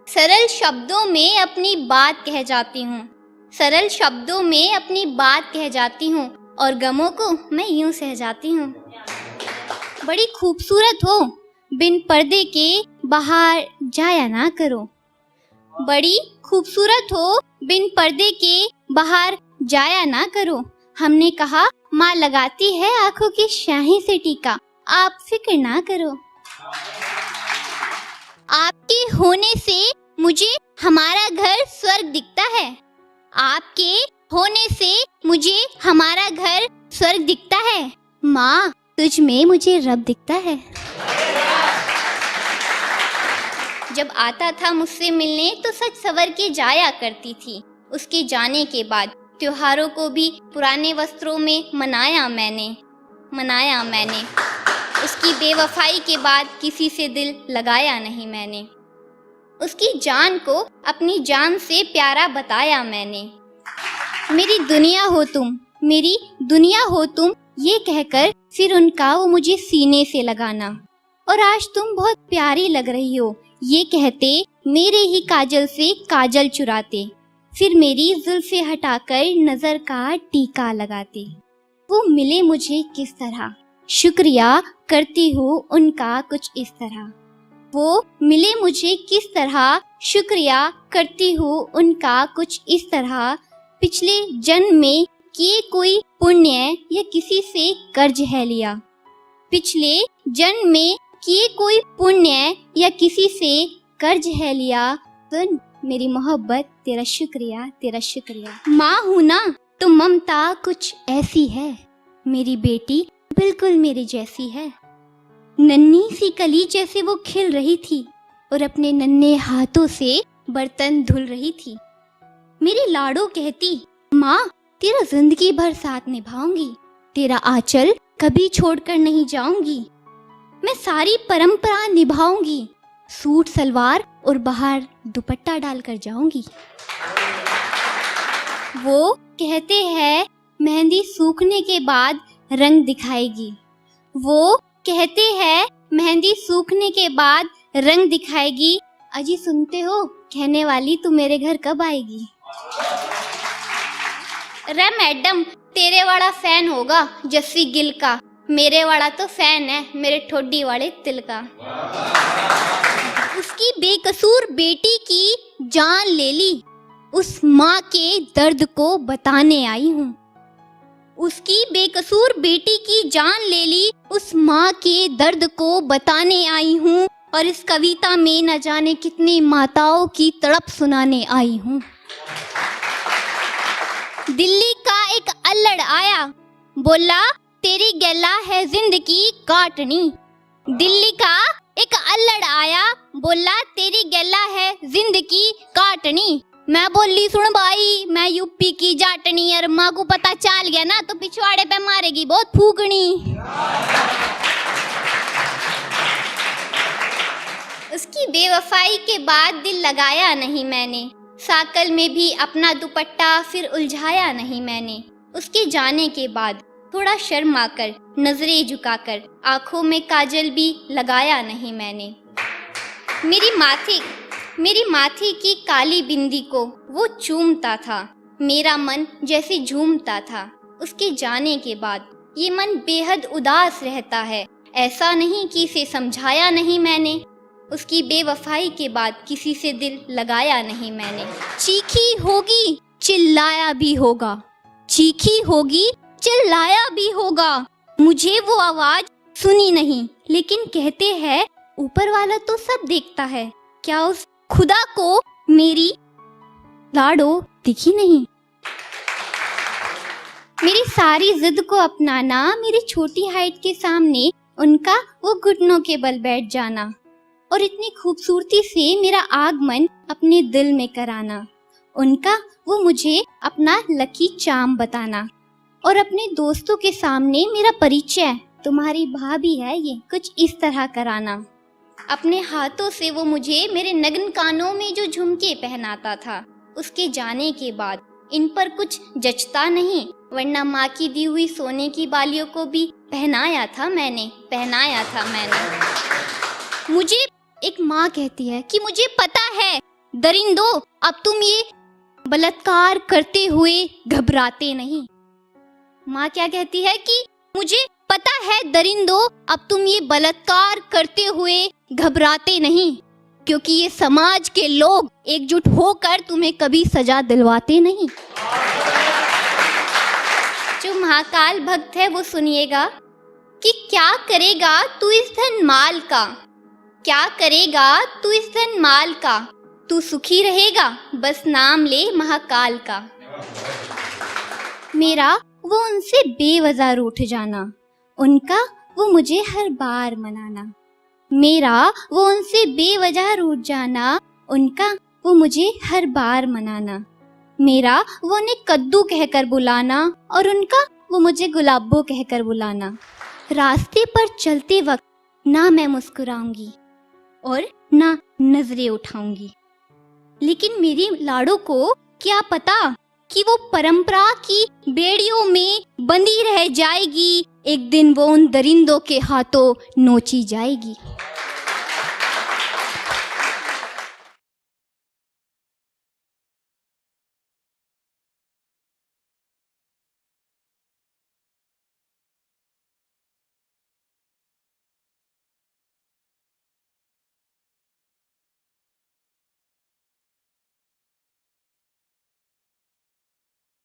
सरल शब्दों में अपनी बात कह जाती हूँ, सरल शब्दों में अपनी बात कह जाती हूँ और गमों को मैं यूं सह जाती हूँ। बड़ी खूबसूरत हो, बिन पर्दे के बाहर जाया ना करो। बड़ी खूबसूरत हो, बिन पर्दे के बाहर जाया ना करो। हमने कहा माँ लगाती है आंखों की शाही से टीका, आप फिक्र ना करो। आपके होने से मुझे हमारा घर स्वर्ग दिखता है, आपके होने से मुझे हमारा घर स्वर्ग दिखता है। माँ तुझ में मुझे रब दिखता है। जब आता था मुझसे मिलने तो सच सवर के जाया करती थी। उसके जाने के बाद त्योहारों को भी पुराने वस्त्रों में मनाया मैंने। उसकी बेवफाई के बाद किसी से दिल लगाया नहीं मैंने। उसकी जान को अपनी जान से प्यारा बताया मैंने। मेरी दुनिया हो तुम, मेरी दुनिया हो तुम, ये कहकर फिर उनका वो मुझे सीने से लगाना। और आज तुम बहुत प्यारी लग रही हो, ये कहते मेरे ही काजल से काजल चुराते, फिर मेरी जुल्फे हटाकर नजर का टीका लगाते। वो मिले मुझे किस तरह, शुक्रिया करती हूँ उनका कुछ इस तरह। वो मिले मुझे किस तरह, शुक्रिया करती हूँ उनका कुछ इस तरह। पिछले जन्म में किए कोई पुण्य या किसी से कर्ज है लिया, पिछले जन्म में किए कोई पुण्य या किसी से कर्ज है लिया। सुन मेरी मोहब्बत तेरा शुक्रिया। माँ हूँ ना तो ममता कुछ ऐसी है, मेरी बेटी बिल्कुल मेरे जैसी है। नन्ही सी कली जैसे वो खिल रही थी और अपने नन्हे हाथों से बर्तन धुल रही थी। मेरी लाडो कहती माँ तेरा जिंदगी भर साथ निभाऊंगी, तेरा आंचल कभी छोड़कर नहीं जाऊंगी। मैं सारी परंपरा निभाऊंगी, सूट सलवार और बाहर दुपट्टा डालकर जाऊंगी। वो कहते हैं मेहंदी सूखने के बाद रंग दिखाएगी, वो कहते हैं मेहंदी सूखने के बाद रंग दिखाएगी। अजी सुनते हो कहने वाली तू मेरे घर कब आएगी। रे मैडम तेरे वाला फैन होगा जस्सी गिल का, मेरे वाला तो फैन है मेरे ठोडी वाले तिल का। उसकी बेकसूर बेटी की जान ले ली, उस माँ के दर्द को बताने आई हूँ। उसकी बेकसूर बेटी की जान ले ली, उस माँ के दर्द को बताने आई हूँ। और इस कविता में न जाने कितनी माताओं की तड़प सुनाने आई हूँ। दिल्ली का एक अल्लड़ आया, बोला तेरी गैला है जिंदगी काटनी। दिल्ली का एक अल्लड़ आया, बोला तेरी गैला है जिंदगी काटनी। मैं बोली सुन भाई मैं यूपी की जाटनी, और माँ को पता चल गया ना तो पिछवाड़े पे मारेगी बहुत फूकनी। उसकी बेवफाई के बाद दिल लगाया नहीं मैंने, साकल में भी अपना दुपट्टा फिर उलझाया नहीं मैंने। उसके जाने के बाद थोड़ा शर्मा कर नजरें झुकाकर आंखों में काजल भी लगाया नहीं मैंने। मेरी माथे की काली बिंदी को वो चूमता था, मेरा मन जैसे झूमता था। उसके जाने के बाद ये मन बेहद उदास रहता है, ऐसा नहीं कि इसे समझाया नहीं मैंने। उसकी बेवफाई के बाद किसी से दिल लगाया नहीं मैंने। चीखी होगी चिल्लाया भी होगा, चीखी होगी चिल्लाया भी होगा, मुझे वो आवाज सुनी नहीं, लेकिन कहते हैं ऊपर वाला तो सब देखता है, क्या उस खुदा को मेरी लाडो दिखी नहीं। मेरी सारी जिद को अपनाना, मेरी छोटी हाइट के सामने उनका वो घुटनों के बल बैठ जाना, और इतनी खूबसूरती से मेरा आगमन अपने दिल में कराना। उनका वो मुझे अपना लकी चार्म बताना, और अपने दोस्तों के सामने मेरा परिचय तुम्हारी भाभी है ये कुछ इस तरह कराना। अपने हाथों से वो मुझे मेरे नग्न कानों में जो झुमके पहनाता था। उसके जाने के बाद इन पर कुछ जचता नहीं, वरना माँ की दी हुई सोने की बालियों को भी पहनाया था मैंने। मुझे एक माँ कहती है कि मुझे पता है दरिंदो, अब तुम ये बलात्कार करते हुए घबराते नहीं। माँ क्या कहती है कि मुझे पता है दरिंदो, अब तुम ये बलात्कार करते हुए घबराते नहीं, क्योंकि ये समाज के लोग एकजुट होकर तुम्हें कभी सजा दिलवाते नहीं। जो महाकाल भक्त है वो सुनिएगा कि क्या करेगा तू इस धन माल का, क्या करेगा तू इस धन माल का, तू सुखी रहेगा बस नाम ले महाकाल का। मेरा वो उनसे बेवजह रूठ जाना, उनका वो मुझे हर बार मनाना। मेरा वो उनसे बेवजह रूठ जाना, उनका वो मुझे हर बार मनाना। मेरा वो उन्हें कद्दू कहकर बुलाना और उनका वो मुझे गुलाबो कहकर बुलाना। रास्ते पर चलते वक्त ना मैं मुस्कुराऊंगी और ना नजरें उठाऊंगी, लेकिन मेरी लाड़ो को क्या पता कि वो परंपरा की बेड़ियों में बंधी रह जाएगी, एक दिन वो उन दरिंदों के हाथों नोची जाएगी।